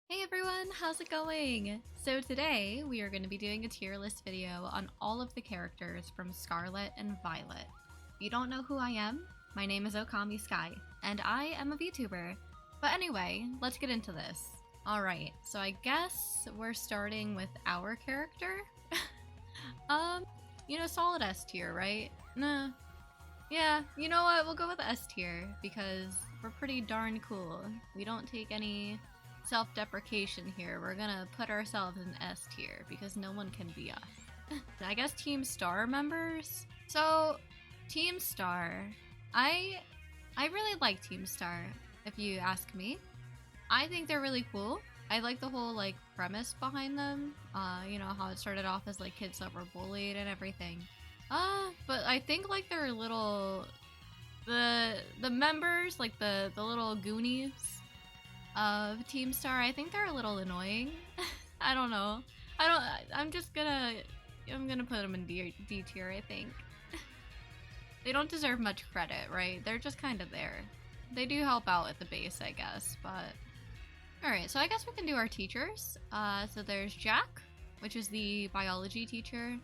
Hey everyone, how's it going? So today we are going to be doing a tier list video on all of the characters from Scarlet and Violet. If you don't know who I am, my name is Okami Sky, and I am a VTuber. But anyway, let's get into this. Alright, so I guess we're starting with our character. Solid S tier, right? Nah. Yeah, you know what, we'll go with S tier, because we're pretty darn cool. We don't take any self-deprecation here. We're gonna put ourselves in S tier because no one can be us. I guess Team Star members. So Team Star, I really like Team Star. If you ask me, I think they're really cool. I like the whole premise behind them. How it started off as kids that were bullied and everything. But I think they're little the members, the little Goonies of Team Star, I think they're a little annoying. I don't know. I'm gonna put them in D tier, I think. They don't deserve much credit, right? They're just kind of there. They do help out at the base, I guess, but... Alright, so I guess we can do our teachers. So there's Jack, which is the biology teacher.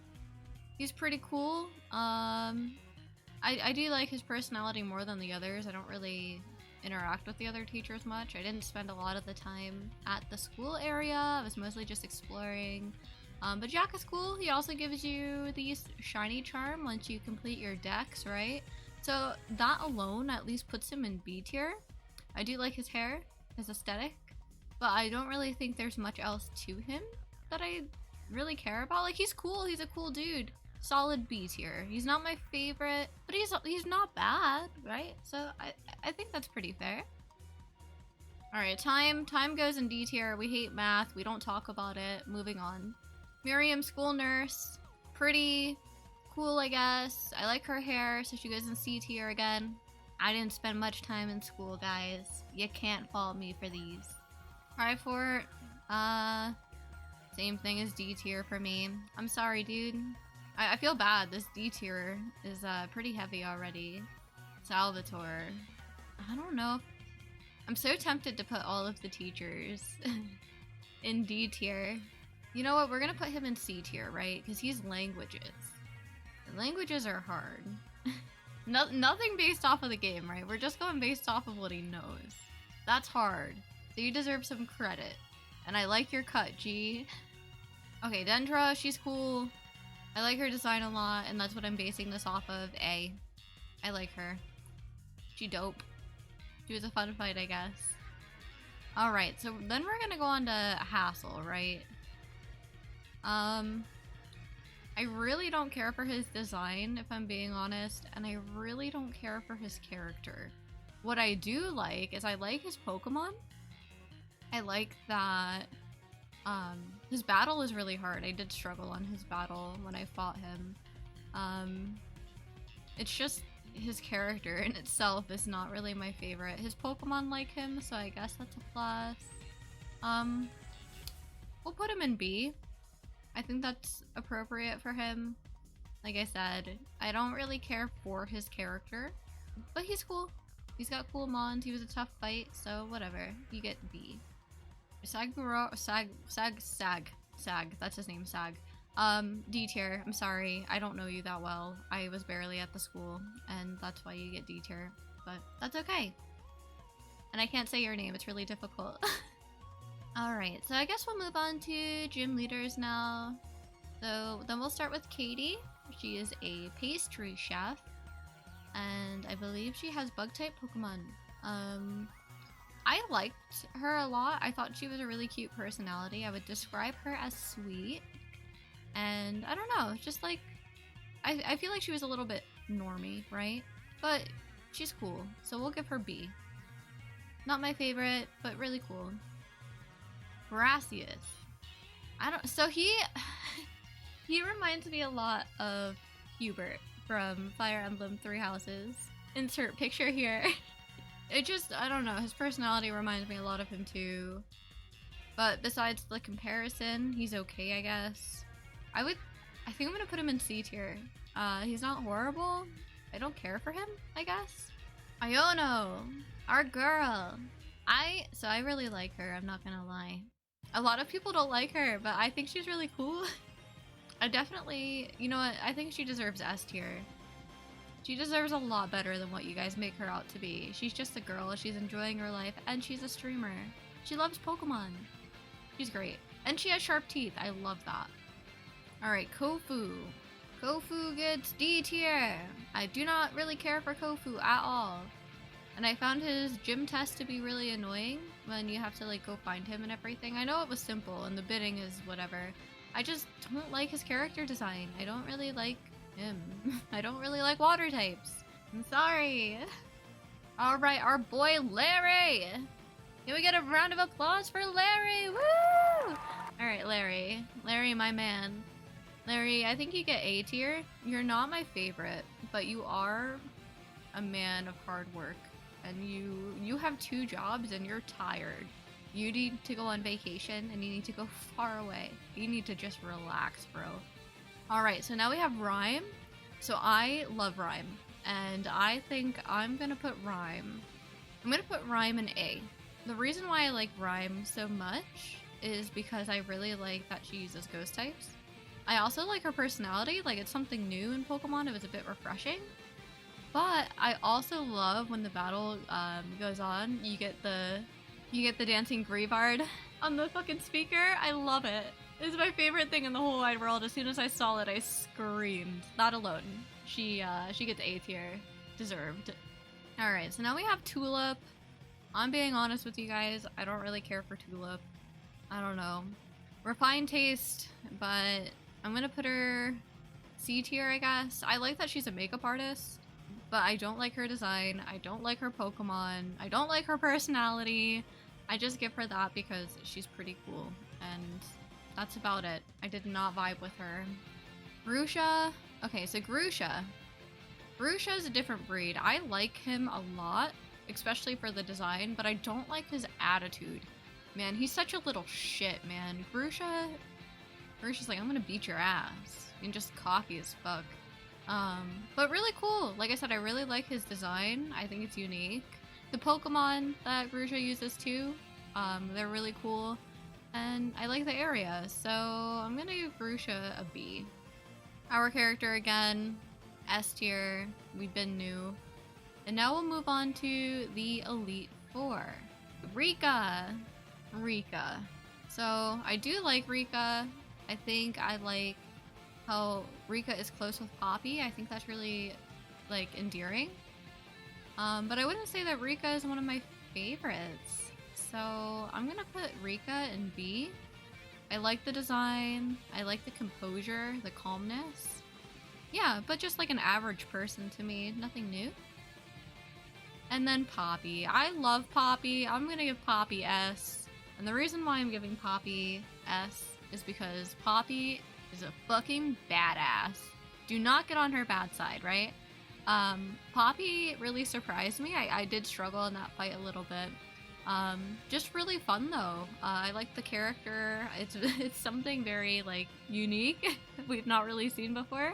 He's pretty cool. I do like his personality more than the others. I don't really interact with the other teachers much. I didn't spend a lot of the time at the school area. I was mostly just exploring. But Jack is cool. He also gives you the shiny charm once you complete your decks, right? So that alone at least puts him in B tier. I do like his hair, his aesthetic, but I don't really think there's much else to him that I really care about. He's cool. He's a cool dude. Solid B tier. He's not my favorite, but he's not bad, right? So I think that's pretty fair. Alright, time goes in D tier. We hate math. We don't talk about it. Moving on. Miriam, school nurse. Pretty cool, I guess. I like her hair, so she goes in C tier again. I didn't spend much time in school, guys. You can't fault me for these. Fort, same thing as D tier for me. I'm sorry, dude. I feel bad. This D tier is pretty heavy already. Salvatore. I don't know. I'm so tempted to put all of the teachers in D tier. You know what? We're gonna put him in C tier, right? Because he's languages. And languages are hard. Nothing based off of the game, right? We're just going based off of what he knows. That's hard. So you deserve some credit. And I like your cut, G. Okay, Dendra, she's cool. I like her design a lot, and that's what I'm basing this off of. A. I like her. She dope. She was a fun fight, I guess. Alright, so then we're gonna go on to Hassel, right? I really don't care for his design, if I'm being honest, and I really don't care for his character. What I do like is I like his Pokemon. I like that his battle is really hard. I did struggle on his battle when I fought him. It's just his character in itself is not really my favorite. His Pokemon like him, so I guess that's a plus. We'll put him in B. I think that's appropriate for him. Like I said, I don't really care for his character, but he's cool. He's got cool mons. He was a tough fight, so whatever. You get B. Sag, that's his name, Sag. D tier, I'm sorry, I don't know you that well. I was barely at the school, and that's why you get D tier, but that's okay. And I can't say your name, it's really difficult. Alright, so I guess we'll move on to gym leaders now. So then we'll start with Katie. She is a pastry chef, and I believe she has bug-type Pokemon. I liked her a lot. I thought she was a really cute personality. I would describe her as sweet. And I don't know, just I feel like she was a little bit normie, right? But she's cool, so we'll give her B. Not my favorite, but really cool. Gracias. So he reminds me a lot of Hubert from Fire Emblem Three Houses. Insert picture here. I don't know, his personality reminds me a lot of him too. But besides the comparison, he's okay, I guess. I think I'm gonna put him in C tier. He's not horrible. I don't care for him, I guess. Iono, our girl. So I really like her, I'm not gonna lie. A lot of people don't like her, but I think she's really cool. I definitely, you know what, I think she deserves S tier. She deserves a lot better than what you guys make her out to be. She's just a girl, she's enjoying her life, and she's a streamer. She loves Pokemon. She's great. And she has sharp teeth, I love that. Alright, Kofu. Kofu gets D tier. I do not really care for Kofu at all. And I found his gym test to be really annoying when you have to like go find him and everything. I know it was simple and the bidding is whatever. I just don't like his character design. I don't really like him. I don't really like water types. I'm sorry. Alright, our boy Larry. Can we get a round of applause for Larry? Woo! Alright, Larry. Larry, my man. Larry, I think you get A tier. You're not my favorite, but you are a man of hard work. And you have 2 jobs and you're tired. You need to go on vacation and you need to go far away. You need to just relax, bro. Alright, so now we have Rhyme. So I love Rhyme. And I think I'm gonna put Rhyme. I'm gonna put Rhyme in A. The reason why I like Rhyme so much is because I really like that she uses ghost types. I also like her personality, like it's something new in Pokemon, it was a bit refreshing. But I also love when the battle goes on, you get the dancing Greavard on the fucking speaker. I love it. It's my favorite thing in the whole wide world. As soon as I saw it, I screamed. Not alone. She gets A tier. Deserved. Alright, so now we have Tulip. I'm being honest with you guys, I don't really care for Tulip. I don't know. Refined taste, but I'm gonna put her C tier, I guess. I like that she's a makeup artist, but I don't like her design. I don't like her Pokemon. I don't like her personality. I just give her that because she's pretty cool, and that's about it. I did not vibe with her. Grusha. Okay, so Grusha. Grusha is a different breed. I like him a lot, especially for the design, but I don't like his attitude. Man, he's such a little shit, man. Grusha's like, I'm gonna beat your ass. And just cocky as fuck. But really cool. Like I said, I really like his design. I think it's unique. The Pokemon that Grusha uses too, they're really cool. And I like the area, so I'm gonna give Grusha a B. Our character again, S tier. We've been new. And now we'll move on to the Elite Four. Rika. So I do like Rika. I think I like how Rika is close with Poppy. I think that's really like endearing. But I wouldn't say that Rika is one of my favorites. So I'm gonna put Rika in B. I like the design. I like the composure, the calmness. Yeah, but just like an average person to me, nothing new. And then Poppy. I love Poppy. I'm gonna give Poppy S. And the reason why I'm giving Poppy S is because Poppy is a fucking badass. Do not get on her bad side, right? Poppy really surprised me. I did struggle in that fight a little bit. Just really fun though. I like the character. It's something very like unique we've not really seen before.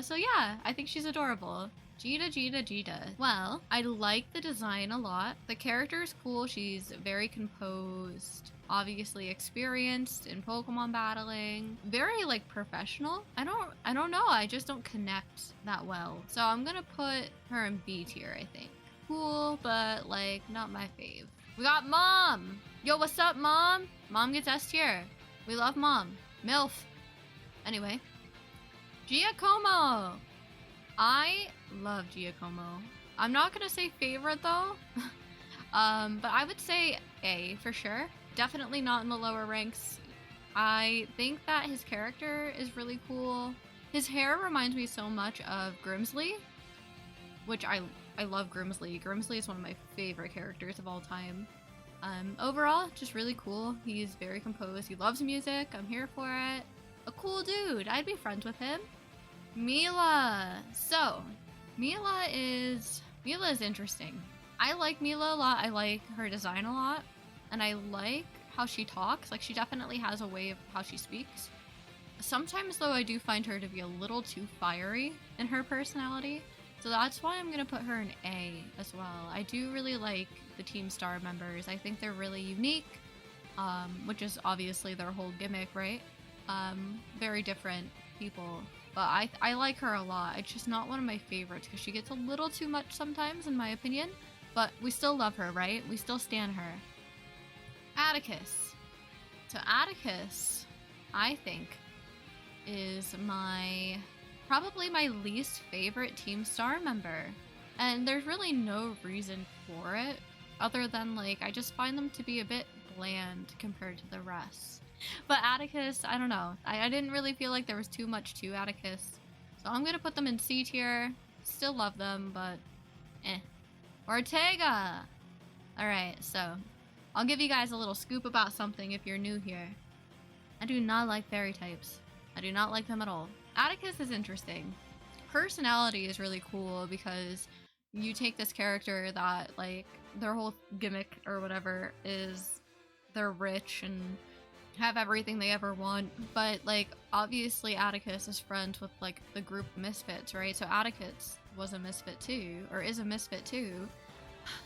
So yeah, I think she's adorable. Jita. Well, I like the design a lot. The character is cool. She's very composed, obviously experienced in Pokemon battling, very like professional. I don't know. I just don't connect that well. So I'm gonna put her in B tier, I think. Cool, but like not my fave. We got Mom. Yo, what's up, Mom? Mom gets S tier. We love Mom. MILF. Anyway, Giacomo. I love Giacomo. I'm not gonna say favorite though, but I would say A for sure. Definitely not in the lower ranks. I think that his character is really cool. His hair reminds me so much of Grimsley, which I love Grimsley. Grimsley is one of my favorite characters of all time. Overall, just really cool. He's very composed. He loves music. I'm here for it. A cool dude. I'd be friends with him. Mila. So, Mila is interesting. I like Mila a lot. I like her design a lot. And I like how she talks. Like, she definitely has a way of how she speaks. Sometimes, though, I do find her to be a little too fiery in her personality. So that's why I'm gonna put her in A as well. I do really like the Team Star members. I think they're really unique, which is obviously their whole gimmick, right? Very different people. But I like her a lot. It's just not one of my favorites because she gets a little too much sometimes, in my opinion. But we still love her, right? We still stan her. Atticus. So Atticus, I think, is probably my least favorite Team Star member. And there's really no reason for it other than like I just find them to be a bit bland compared to the rest. But Atticus, I don't know. I didn't really feel like there was too much to Atticus. So I'm gonna put them in C tier. Still love them, but eh. Ortega! Alright, so I'll give you guys a little scoop about something if you're new here. I do not like fairy types. I do not like them at all. Atticus is interesting. Personality is really cool because you take this character that, like, their whole gimmick or whatever is they're rich and have everything they ever want, but, like, obviously Atticus is friends with, like, the group Misfits, right? So Atticus was a misfit too, or is a misfit too.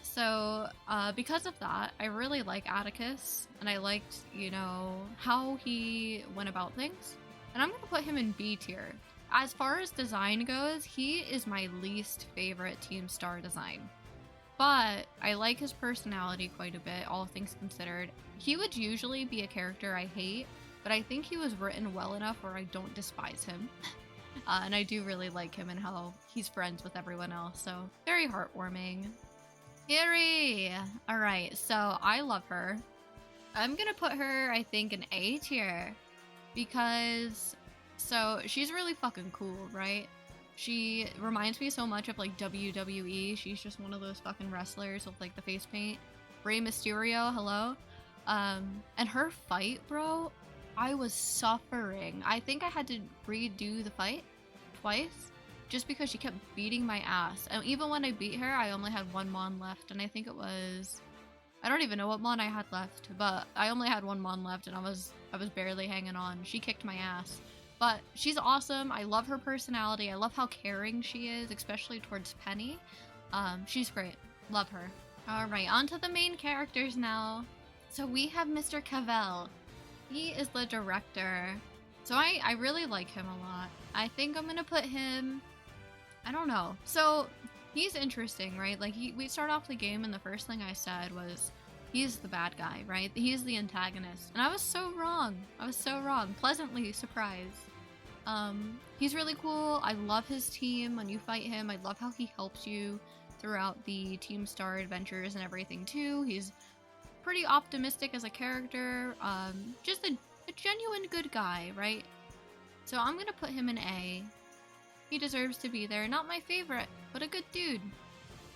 So, because of that, I really like Atticus, and I liked, you know, how he went about things. And I'm gonna put him in B tier. As far as design goes, he is my least favorite Team Star design. But I like his personality quite a bit, all things considered. He would usually be a character I hate, but I think he was written well enough where I don't despise him. And I do really like him and how he's friends with everyone else, so very heartwarming. Kiri! Alright, so I love her. I'm gonna put her, I think, in A tier. Because, so, she's really fucking cool, right? She reminds me so much of, like, WWE. She's just one of those fucking wrestlers with, like, the face paint. Rey Mysterio, hello? And her fight, bro, I was suffering. I think I had to redo the fight twice just because she kept beating my ass. And even when I beat her, I only had one mon left, and I think it was... I don't even know what mon I had left, but I only had one mon left, and I was barely hanging on. She kicked my ass. But she's awesome. I love her personality. I love how caring she is, especially towards Penny. She's great. Love her. Alright, on to the main characters now. So we have Mr. Cavell. He is the director. So I really like him a lot. I think I'm gonna put him... I don't know. So he's interesting, right? Like we start off the game and the first thing I said was he's the bad guy, right? He's the antagonist. And I was so wrong. I was so wrong. Pleasantly surprised. He's really cool. I love his team when you fight him. I love how he helps you throughout the Team Star adventures and everything too. He's pretty optimistic as a character. Just a genuine good guy, right? So I'm gonna put him in A. He deserves to be there. Not my favorite, but a good dude.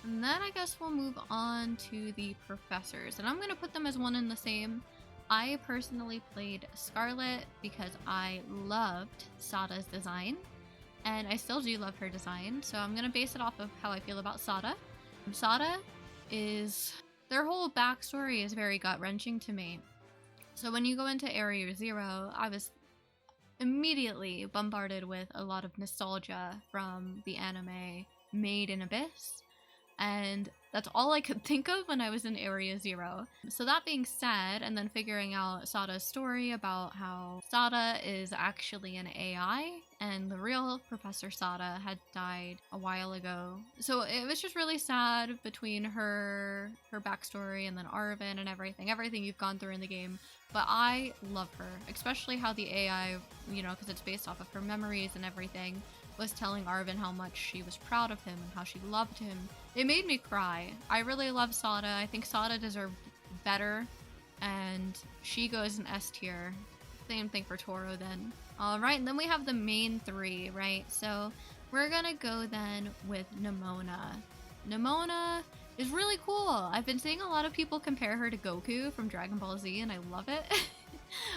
And then I guess we'll move on to the professors. And I'm gonna put them as one and the same. I personally played Scarlet because I loved Sada's design. And I still do love her design. So I'm gonna base it off of how I feel about Sada. Sada is... their whole backstory is very gut-wrenching to me. So when you go into Area Zero, I was immediately bombarded with a lot of nostalgia from the anime Made in Abyss, and that's all I could think of when I was in Area Zero. So that being said, and then figuring out Sada's story about how Sada is actually an AI and the real Professor Sada had died a while ago. So it was just really sad between her backstory and then Arvin and everything you've gone through in the game. But I love her, especially how the AI, you know, because it's based off of her memories and everything, was telling Arvin how much she was proud of him and how she loved him. It made me cry. I really love Sada. I think Sada deserved better, and she goes in S tier. Same thing for Toro then. Alright, and then we have the main three, right? So we're gonna go then with Nimona. Nimona is really cool. I've been seeing a lot of people compare her to Goku from Dragon Ball Z, and I love it.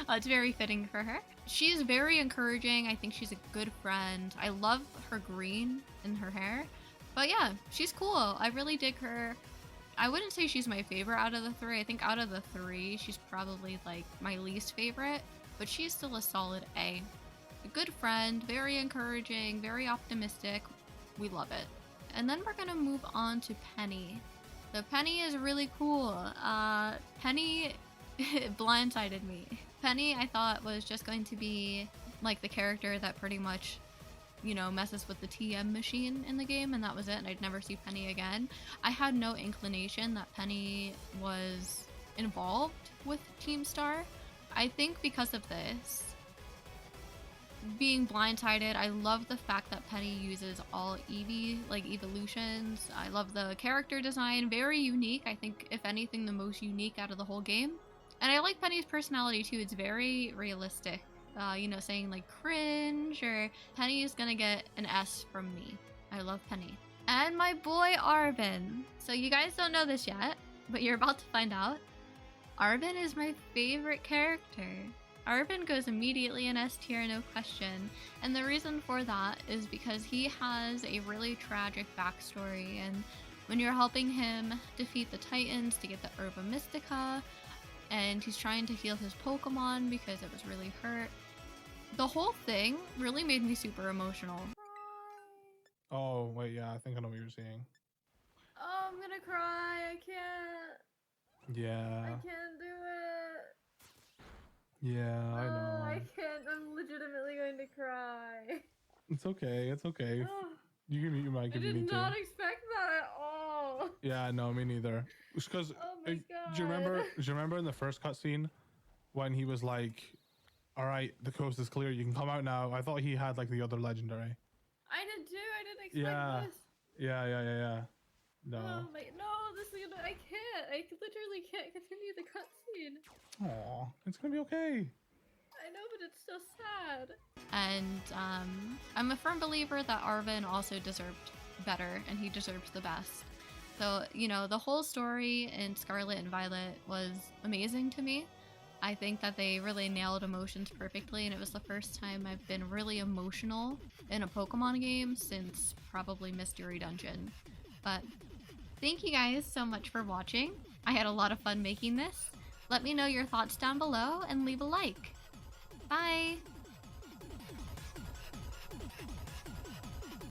It's very fitting for her. She's very encouraging. I think she's a good friend. I love her green in her hair. But yeah, she's cool. I really dig her. I wouldn't say she's my favorite out of the three. I think out of the three, she's probably like my least favorite, but she's still a solid A. A good friend, very encouraging, very optimistic. We love it. And then we're gonna move on to Penny. So Penny is really cool. Penny blindsided me. Penny, I thought, was just going to be like the character that pretty much, you know, messes with the TM machine in the game, and that was it, and I'd never see Penny again. I had no inclination that Penny was involved with Team Star. I think because of this, being blindsided, I love the fact that Penny uses all Eevee, like evolutions. I love the character design, very unique. I think, if anything, the most unique out of the whole game. And I like Penny's personality too, it's very realistic. You know, saying like cringe, or Penny is gonna get an S from me. I love Penny. And my boy Arvin. So you guys don't know this yet, but you're about to find out. Arvin is my favorite character. Arvin goes immediately in S tier, no question. And the reason for that is because he has a really tragic backstory, and when you're helping him defeat the Titans to get the Herba Mystica, and he's trying to heal his Pokemon because it was really hurt, the whole thing really made me super emotional. Oh, wait, yeah, I think I know what you're saying. Oh, I'm gonna cry. I can't. Yeah. I can't do it. Yeah, I know. Oh, I can't. I'm legitimately going to cry. It's okay. It's okay. Oh, You can mute your mic I if you did need to. not expect that at all. Yeah, no, me neither. Because Oh my god. do you remember in the first cutscene when he was like, "All right, the coast is clear. You can come out now." I thought he had like the other legendary. I did too. I didn't expect this. Yeah. No. Oh my, no, this is gonna, I can't. I literally can't continue the cutscene. Aw, it's gonna be okay. I know, but it's so sad. And I'm a firm believer that Arvin also deserved better, and he deserves the best. So, you know, the whole story in Scarlet and Violet was amazing to me. I think that they really nailed emotions perfectly, and it was the first time I've been really emotional in a Pokemon game since probably Mystery Dungeon. But thank you guys so much for watching. I had a lot of fun making this. Let me know your thoughts down below and leave a like. Bye!